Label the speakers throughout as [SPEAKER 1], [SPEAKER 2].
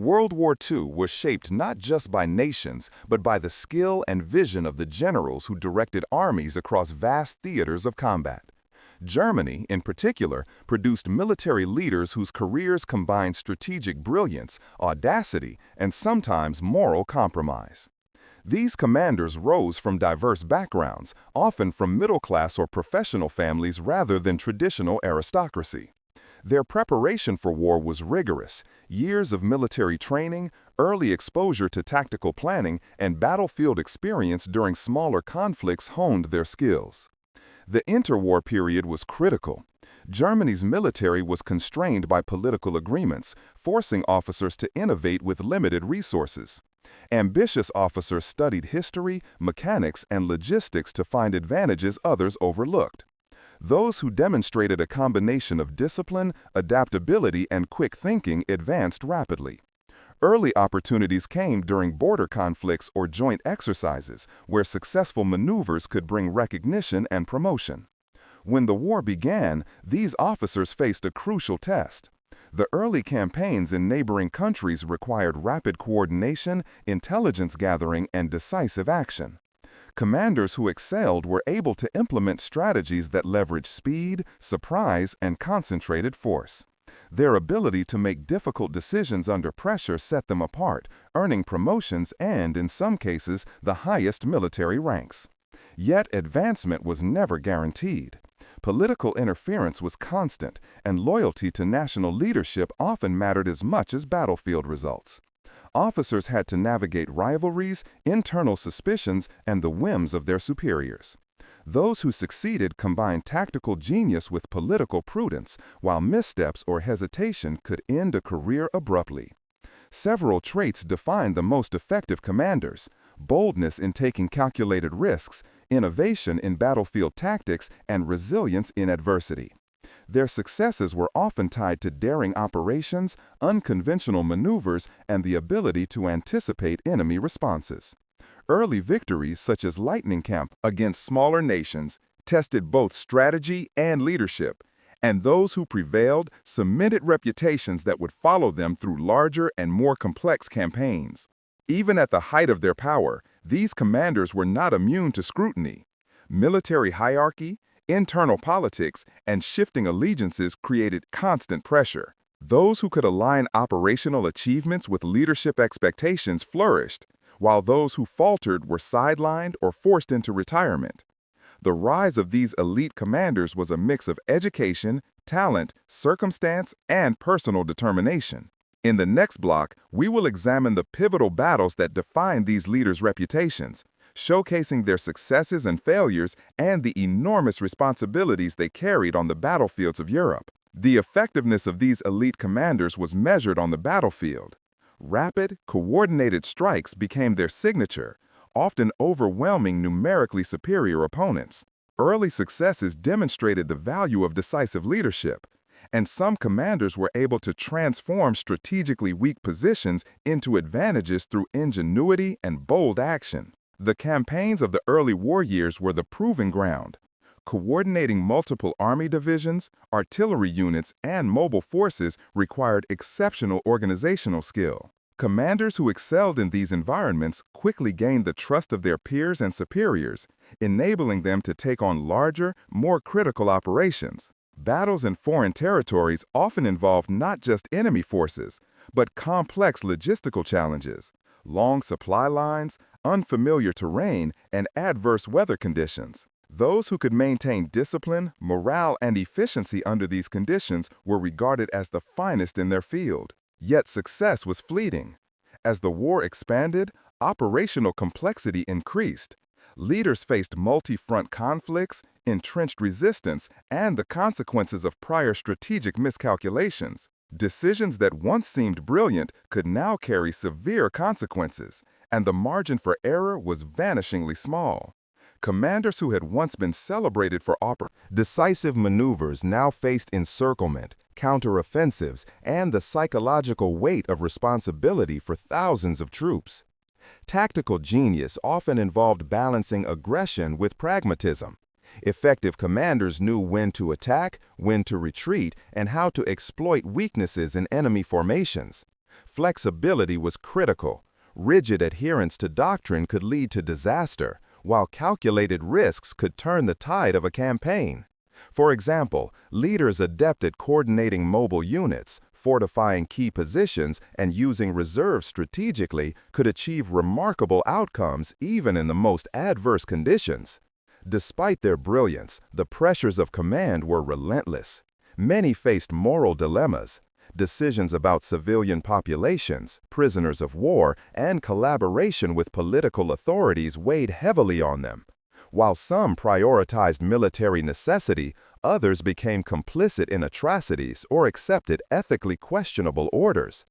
[SPEAKER 1] World War II was shaped not just by nations, but by the skill and vision of the generals who directed armies across vast theaters of combat. Germany, in particular, produced military leaders whose careers combined strategic brilliance, audacity, and sometimes moral compromise. These commanders rose from diverse backgrounds, often from middle-class or professional families rather than traditional aristocracy. Their preparation for war was rigorous. Years of military training, early exposure to tactical planning, and battlefield experience during smaller conflicts honed their skills. The interwar period was critical. Germany's military was constrained by political agreements, forcing officers to innovate with limited resources. Ambitious officers studied history, mechanics, and logistics to find advantages others overlooked. Those who demonstrated a combination of discipline, adaptability, and quick thinking advanced rapidly. Early opportunities came during border conflicts or joint exercises, where successful maneuvers could bring recognition and promotion. When the war began, these officers faced a crucial test. The early campaigns in neighboring countries required rapid coordination, intelligence gathering, and decisive action. Commanders who excelled were able to implement strategies that leveraged speed, surprise, and concentrated force. Their ability to make difficult decisions under pressure set them apart, earning promotions and, in some cases, the highest military ranks. Yet advancement was never guaranteed. Political interference was constant, and loyalty to national leadership often mattered as much as battlefield results. Officers had to navigate rivalries, internal suspicions, and the whims of their superiors. Those who succeeded combined tactical genius with political prudence, while missteps or hesitation could end a career abruptly. Several traits defined the most effective commanders: boldness in taking calculated risks, innovation in battlefield tactics, and resilience in adversity. Their successes were often tied to daring operations, unconventional maneuvers, and the ability to anticipate enemy responses. Early victories, such as Lightning Camp against smaller nations, tested both strategy and leadership, and those who prevailed cemented reputations that would follow them through larger and more complex campaigns. Even at the height of their power, these commanders were not immune to scrutiny. Military hierarchy, internal politics, and shifting allegiances created constant pressure. Those who could align operational achievements with leadership expectations flourished, while those who faltered were sidelined or forced into retirement. The rise of these elite commanders was a mix of education, talent, circumstance, and personal determination. In the next block, we will examine the pivotal battles that defined these leaders' reputations, showcasing their successes and failures and the enormous responsibilities they carried on the battlefields of Europe. The effectiveness of these elite commanders was measured on the battlefield. Rapid, coordinated strikes became their signature, often overwhelming numerically superior opponents. Early successes demonstrated the value of decisive leadership, and some commanders were able to transform strategically weak positions into advantages through ingenuity and bold action. The campaigns of the early war years were the proving ground. Coordinating multiple army divisions, artillery units, and mobile forces required exceptional organizational skill. Commanders who excelled in these environments quickly gained the trust of their peers and superiors, enabling them to take on larger, more critical operations. Battles in foreign territories often involved not just enemy forces, but complex logistical challenges, long supply lines, unfamiliar terrain, and adverse weather conditions. Those who could maintain discipline, morale, and efficiency under these conditions were regarded as the finest in their field. Yet success was fleeting. As the war expanded, operational complexity increased. Leaders faced multi-front conflicts, entrenched resistance, and the consequences of prior strategic miscalculations. Decisions that once seemed brilliant could now carry severe consequences, and the margin for error was vanishingly small. Commanders who had once been celebrated for decisive maneuvers now faced encirclement, counteroffensives, and the psychological weight of responsibility for thousands of troops. Tactical genius often involved balancing aggression with pragmatism. Effective commanders knew when to attack, when to retreat, and how to exploit weaknesses in enemy formations. Flexibility was critical. Rigid adherence to doctrine could lead to disaster, while calculated risks could turn the tide of a campaign. For example, leaders adept at coordinating mobile units, fortifying key positions, and using reserves strategically could achieve remarkable outcomes even in the most adverse conditions. Despite their brilliance, the pressures of command were relentless. Many faced moral dilemmas. Decisions about civilian populations, prisoners of war, and collaboration with political authorities weighed heavily on them. While some prioritized military necessity, others became complicit in atrocities or accepted ethically questionable orders.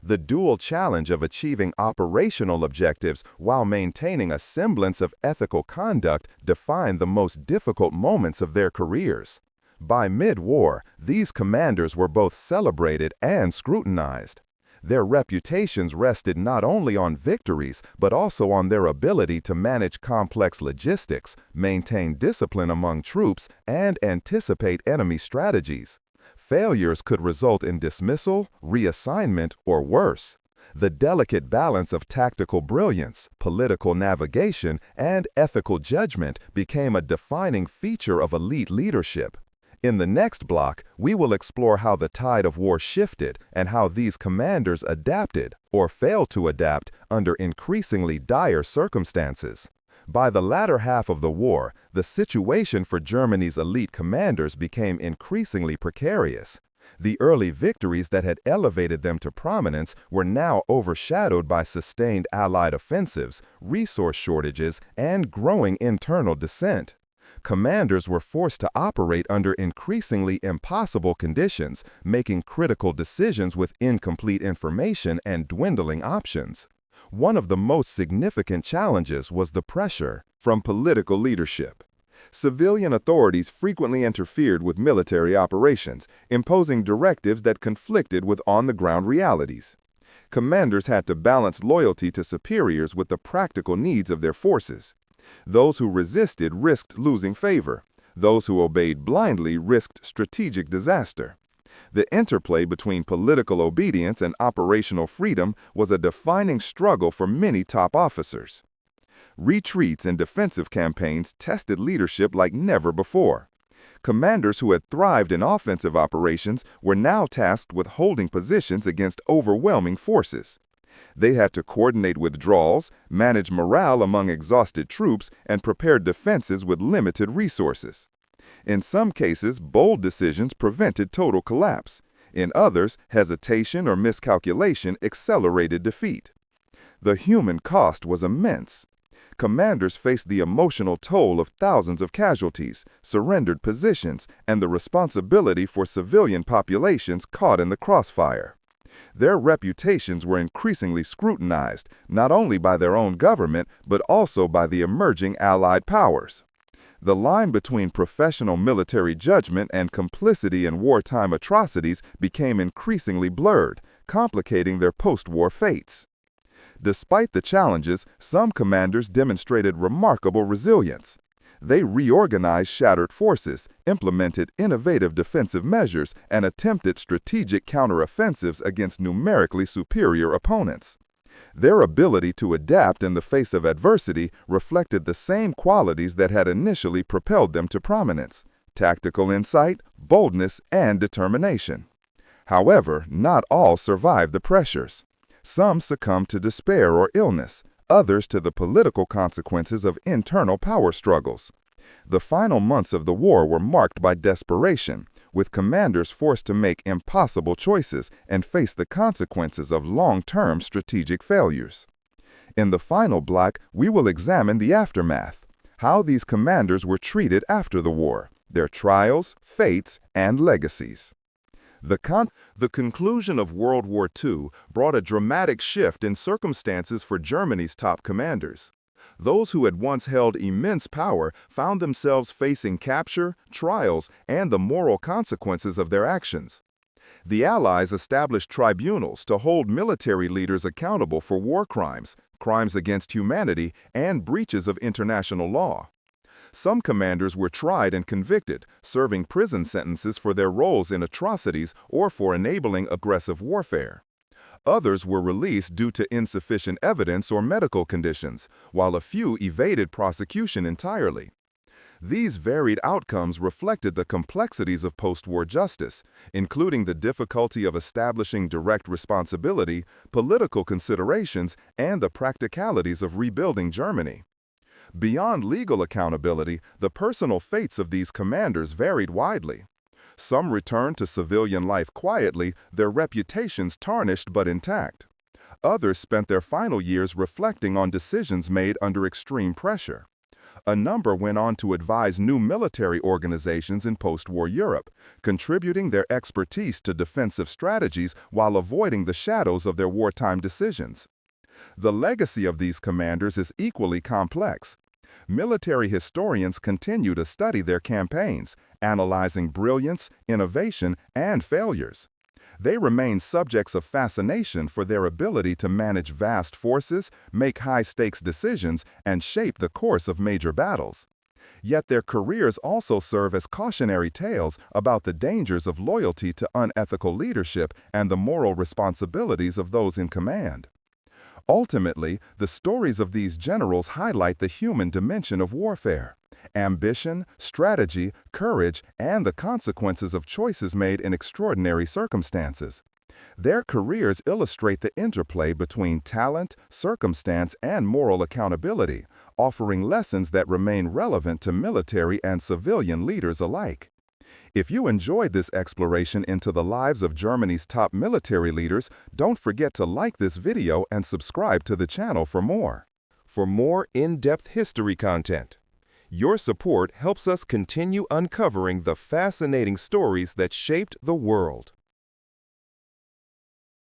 [SPEAKER 1] The dual challenge of achieving operational objectives while maintaining a semblance of ethical conduct defined the most difficult moments of their careers. By mid-war, these commanders were both celebrated and scrutinized. Their reputations rested not only on victories, but also on their ability to manage complex logistics, maintain discipline among troops, and anticipate enemy strategies. Failures could result in dismissal, reassignment, or worse. The delicate balance of tactical brilliance, political navigation, and ethical judgment became a defining feature of elite leadership. In the next block, we will explore how the tide of war shifted and how these commanders adapted, or failed to adapt, under increasingly dire circumstances. By the latter half of the war, the situation for Germany's elite commanders became increasingly precarious. The early victories that had elevated them to prominence were now overshadowed by sustained Allied offensives, resource shortages, and growing internal dissent. Commanders were forced to operate under increasingly impossible conditions, making critical decisions with incomplete information and dwindling options. One of the most significant challenges was the pressure from political leadership. Civilian authorities frequently interfered with military operations, imposing directives that conflicted with on-the-ground realities. Commanders had to balance loyalty to superiors with the practical needs of their forces. Those who resisted risked losing favor. Those who obeyed blindly risked strategic disaster. The interplay between political obedience and operational freedom was a defining struggle for many top officers. Retreats and defensive campaigns tested leadership like never before. Commanders who had thrived in offensive operations were now tasked with holding positions against overwhelming forces. They had to coordinate withdrawals, manage morale among exhausted troops, and prepare defenses with limited resources. In some cases, bold decisions prevented total collapse. In others, hesitation or miscalculation accelerated defeat. The human cost was immense. Commanders faced the emotional toll of thousands of casualties, surrendered positions, and the responsibility for civilian populations caught in the crossfire. Their reputations were increasingly scrutinized, not only by their own government, but also by the emerging Allied powers. The line between professional military judgment and complicity in wartime atrocities became increasingly blurred, complicating their post-war fates. Despite the challenges, some commanders demonstrated remarkable resilience. They reorganized shattered forces, implemented innovative defensive measures, and attempted strategic counteroffensives against numerically superior opponents. Their ability to adapt in the face of adversity reflected the same qualities that had initially propelled them to prominence: tactical insight, boldness, and determination. However, not all survived the pressures. Some succumbed to despair or illness, others to the political consequences of internal power struggles. The final months of the war were marked by desperation, with commanders forced to make impossible choices and face the consequences of long-term strategic failures. In the final block, we will examine the aftermath, how these commanders were treated after the war, their trials, fates, and legacies. The conclusion of World War II brought a dramatic shift in circumstances for Germany's top commanders. Those who had once held immense power found themselves facing capture, trials, and the moral consequences of their actions. The Allies established tribunals to hold military leaders accountable for war crimes, crimes against humanity, and breaches of international law. Some commanders were tried and convicted, serving prison sentences for their roles in atrocities or for enabling aggressive warfare. Others were released due to insufficient evidence or medical conditions, while a few evaded prosecution entirely. These varied outcomes reflected the complexities of post-war justice, including the difficulty of establishing direct responsibility, political considerations, and the practicalities of rebuilding Germany. Beyond legal accountability, the personal fates of these commanders varied widely. Some returned to civilian life quietly, their reputations tarnished but intact. Others spent their final years reflecting on decisions made under extreme pressure. A number went on to advise new military organizations in post-war Europe, contributing their expertise to defensive strategies while avoiding the shadows of their wartime decisions. The legacy of these commanders is equally complex. Military historians continue to study their campaigns, analyzing brilliance, innovation, and failures. They remain subjects of fascination for their ability to manage vast forces, make high-stakes decisions, and shape the course of major battles. Yet their careers also serve as cautionary tales about the dangers of loyalty to unethical leadership and the moral responsibilities of those in command. Ultimately, the stories of these generals highlight the human dimension of warfare: ambition, strategy, courage, and the consequences of choices made in extraordinary circumstances. Their careers illustrate the interplay between talent, circumstance, and moral accountability, offering lessons that remain relevant to military and civilian leaders alike. If you enjoyed this exploration into the lives of Germany's top military leaders, don't forget to like this video and subscribe to the channel for more. For more in-depth history content, your support helps us continue uncovering the fascinating stories that shaped the world.